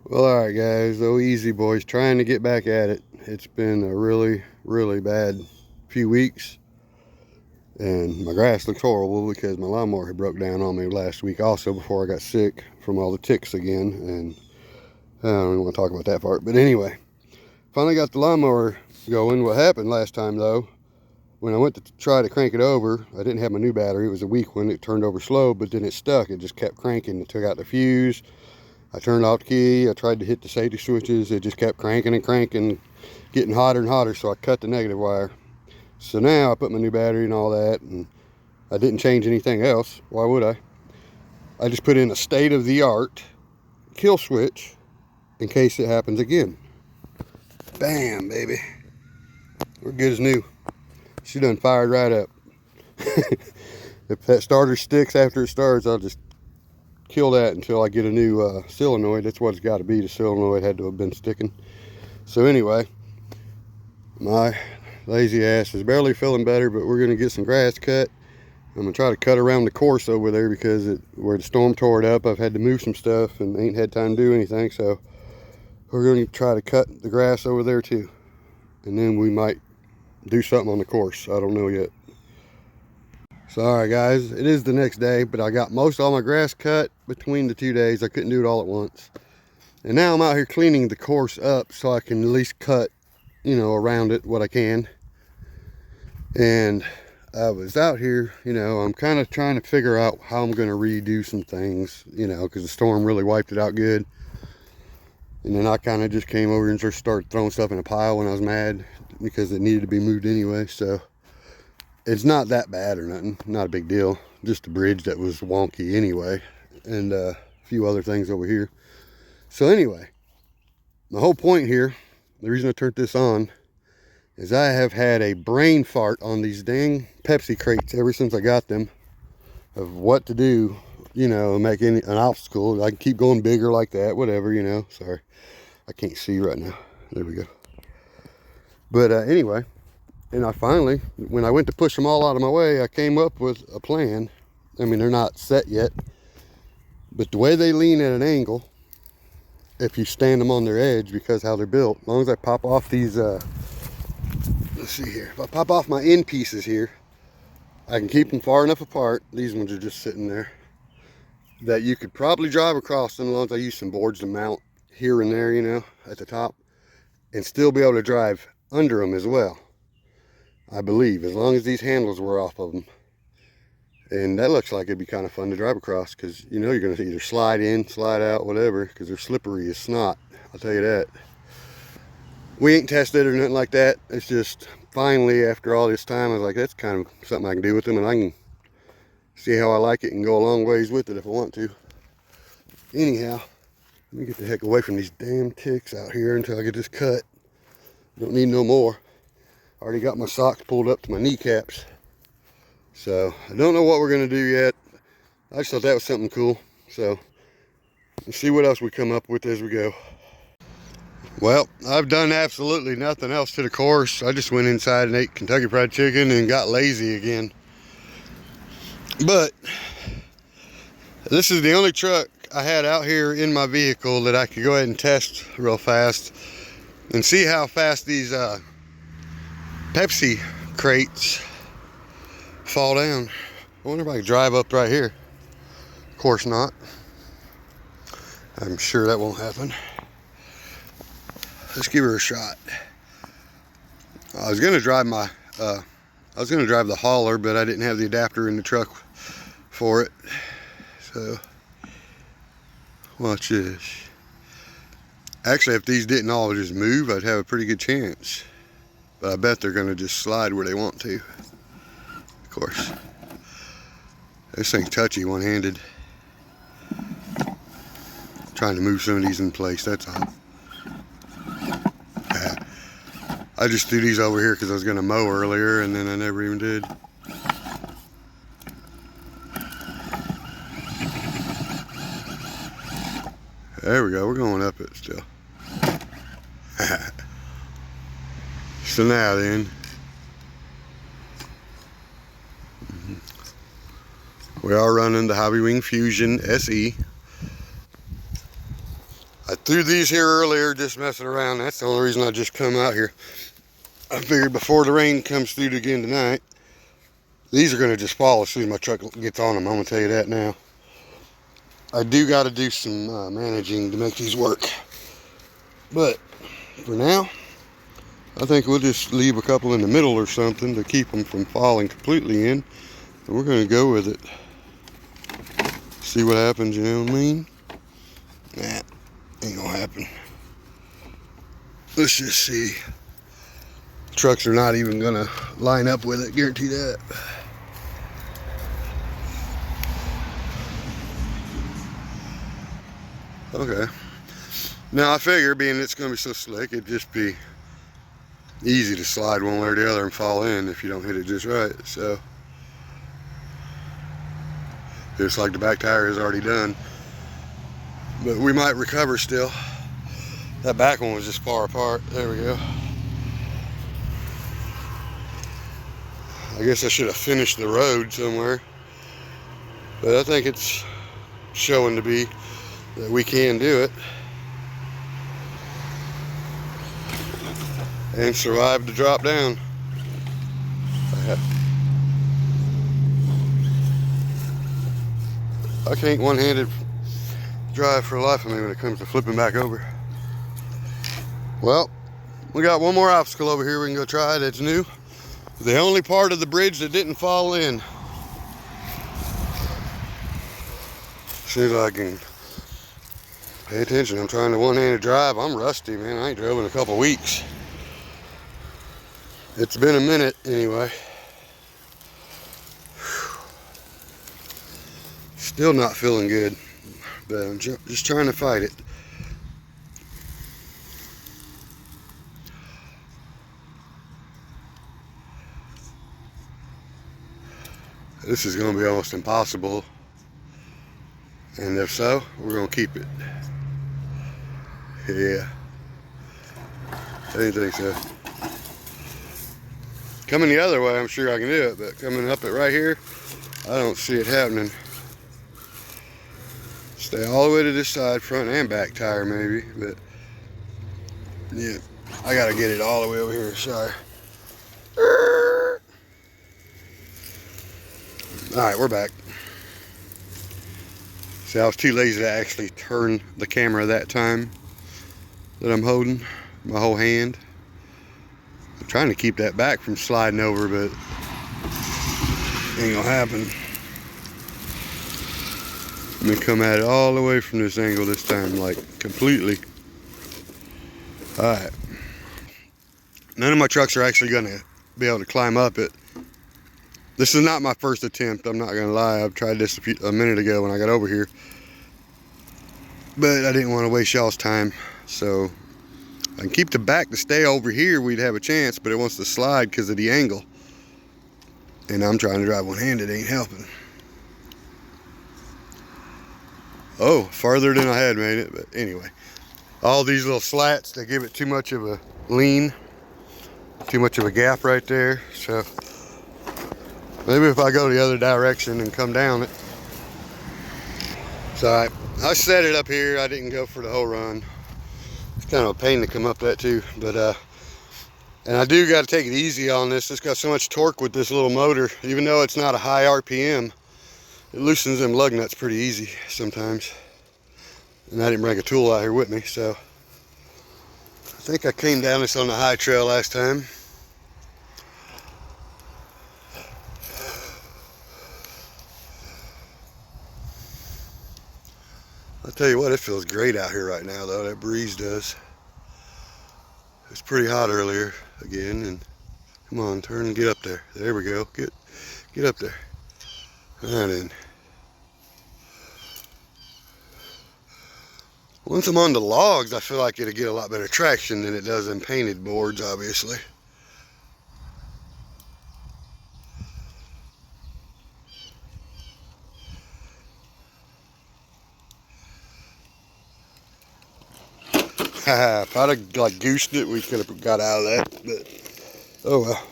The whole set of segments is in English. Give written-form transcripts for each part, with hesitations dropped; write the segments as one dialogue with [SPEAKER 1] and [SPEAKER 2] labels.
[SPEAKER 1] Well, alright guys, oh easy boys, trying to get back at it. It's been a really bad few weeks, and my grass looks horrible because my lawnmower had broke down on me last week also before I got sick from all the ticks again, and I don't even want to talk about that part. But anyway, finally got the lawnmower going. What happened last time though, when I went to try to crank it over, I didn't have my new battery. It was a weak one. It turned over slow, but then it stuck. It just kept cranking. It took out the fuse. I turned off the key, I tried to hit the safety switches, it just kept cranking and cranking, getting hotter and hotter, so I cut the negative wire. So now I put my new battery and all that, and I didn't change anything else. Why would I? I just put in a state-of-the-art kill switch in case it happens again. Bam, baby. We're good as new. She done fired right up. If that starter sticks after it starts, I'll just kill that until I get a new solenoid. That's what it's got to be. The solenoid had to have been sticking. So anyway, my lazy ass is barely feeling better, but we're going to get some grass cut. I'm going to try to cut around the course over there because where the storm tore it up, I've had to move some stuff and ain't had time to do anything. So we're going to try to cut the grass over there too. And then we might do something on the course. I don't know yet. So alright guys, it is the next day, but I got most all my grass cut between the 2 days. I couldn't do it all at once. And now I'm out here cleaning the course up so I can at least cut, around it what I can. And I was out here, I'm kind of trying to figure out how I'm going to redo some things, because the storm really wiped it out good. And then I kind of just came over and just started throwing stuff in a pile when I was mad because it needed to be moved anyway. So it's not that bad or nothing, not a big deal. Just a bridge that was wonky anyway, and a few other things over here. So anyway, my whole point here, the reason I turned this on, is I have had a brain fart on these dang Pepsi crates ever since I got them, of what to do, make an obstacle. I can keep going bigger like that, whatever, Sorry, I can't see right now. There we go. But anyway, and I finally, when I went to push them all out of my way, I came up with a plan. I mean, they're not set yet, but the way they lean at an angle, if you stand them on their edge because how they're built, as long as I pop off these, let's see here. If I pop off my end pieces here, I can keep them far enough apart. These ones are just sitting there, that you could probably drive across them as long as I use some boards to mount here and there, at the top, and still be able to drive under them as well. I believe, as long as these handles were off of them. And that looks like it'd be kind of fun to drive across, because you're going to either slide in, slide out, whatever, because they're slippery as snot, I'll tell you that. We ain't tested or nothing like that. It's just finally, after all this time, I was like, that's kind of something I can do with them, and I can see how I like it and go a long ways with it if I want to. Anyhow, let me get the heck away from these damn ticks out here until I get this cut. Don't need no more. Already got my socks pulled up to my kneecaps. So I don't know what we're going to do yet. I just thought that was something cool. So let's see what else we come up with as we go. Well, I've done absolutely nothing else to the course. I just went inside and ate Kentucky Fried Chicken and got lazy again. But this is the only truck I had out here in my vehicle that I could go ahead and test real fast and see how fast these Pepsi crates fall down. I wonder if I can drive up right here. Of course not. I'm sure that won't happen. Let's give her a shot. I was gonna drive the hauler, but I didn't have the adapter in the truck for it. So watch this. Actually, if these didn't all just move, I'd have a pretty good chance. But I bet they're gonna just slide where they want to. Of course. This thing's touchy one-handed. Trying to move some of these in place, that's all. I just threw these over here because I was gonna mow earlier and then I never even did. There we go, we're going up it still. So now then, we are running the Hobby Wing Fusion SE. I threw these here earlier just messing around. That's the only reason I just come out here. I figured before the rain comes through again tonight, these are going to just fall as soon as my truck gets on them. I'm going to tell you that now. I do got to do some managing to make these work. But for now, I think we'll just leave a couple in the middle or something to keep them from falling completely in. And we're going to go with it. See what happens, you know what I mean? Nah, ain't going to happen. Let's just see. Trucks are not even going to line up with it, guarantee that. Okay. Now I figure, being it's going to be so slick, it'd just be easy to slide one way or the other and fall in if you don't hit it just right. So, it's like the back tire is already done. But we might recover still. That back one was just far apart. There we go. I guess I should have finished the road somewhere. But I think it's showing to be that we can do it. And survive the drop down. I can't one-handed drive for the life of me when it comes to flipping back over. Well, we got one more obstacle over here we can go try that's new. The only part of the bridge that didn't fall in. See if I can pay attention. I'm trying to one-handed drive. I'm rusty, man. I ain't drove in a couple weeks. It's been a minute anyway. Still not feeling good, but I'm just trying to fight it. This is going to be almost impossible, and if so, we're going to keep it. Yeah, I didn't think so. Coming the other way, I'm sure I can do it, but coming up it right here, I don't see it happening. Stay all the way to this side, front and back tire maybe, but yeah, I gotta get it all the way over here, sorry. Alright, we're back. See, I was too lazy to actually turn the camera that time that I'm holding, my whole hand. I'm trying to keep that back from sliding over, but ain't gonna happen. Let me come at it all the way from this angle this time, like completely. Alright. None of my trucks are actually gonna be able to climb up it. This is not my first attempt, I'm not gonna lie. I've tried this a minute ago when I got over here. But I didn't want to waste y'all's time, so I can keep the back to stay over here, we'd have a chance, but it wants to slide because of the angle. And I'm trying to drive one-handed, ain't helping. Oh, farther than I had made it, but anyway. All these little slats, they give it too much of a lean, too much of a gap right there, so maybe if I go the other direction and come down it. It's alright. I set it up here, I didn't go for the whole run. It's kind of a pain to come up that too, but and I do got to take it easy on this. It's got so much torque with this little motor, even though it's not a high RPM, it loosens them lug nuts pretty easy sometimes. And I didn't bring a tool out here with me, so I think I came down this on the high trail last time. I'll tell you what, it feels great out here right now though, that breeze does. It's pretty hot earlier again, and come on, turn and get up there. There we go, get up there. All right then. Once I'm on the logs, I feel like it'll get a lot better traction than it does in painted boards, obviously. If I'd have like goosed it, we could have got out of that, but oh well.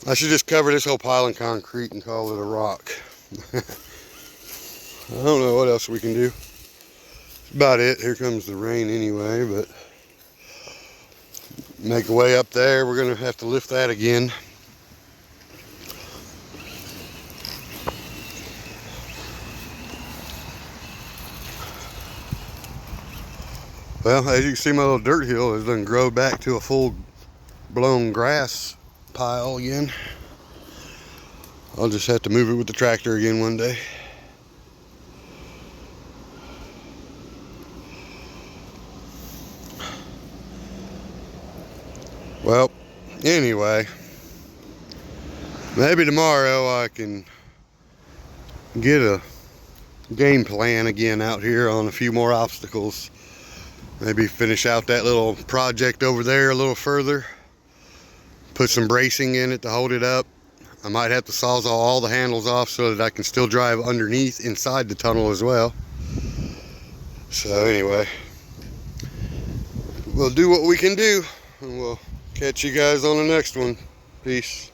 [SPEAKER 1] I should just cover this whole pile in concrete and call it a rock. I don't know what else we can do. About it. Here comes the rain anyway, but make a way up there. We're gonna have to lift that again. Well, as you can see, my little dirt hill has done grow back to a full blown grass pile again. I'll just have to move it with the tractor again one day. Well, anyway, maybe tomorrow I can get a game plan again out here on a few more obstacles. Maybe finish out that little project over there a little further. Put some bracing in it to hold it up. I might have to sawzall all the handles off so that I can still drive underneath inside the tunnel as well. So anyway, we'll do what we can do, and we'll catch you guys on the next one. Peace.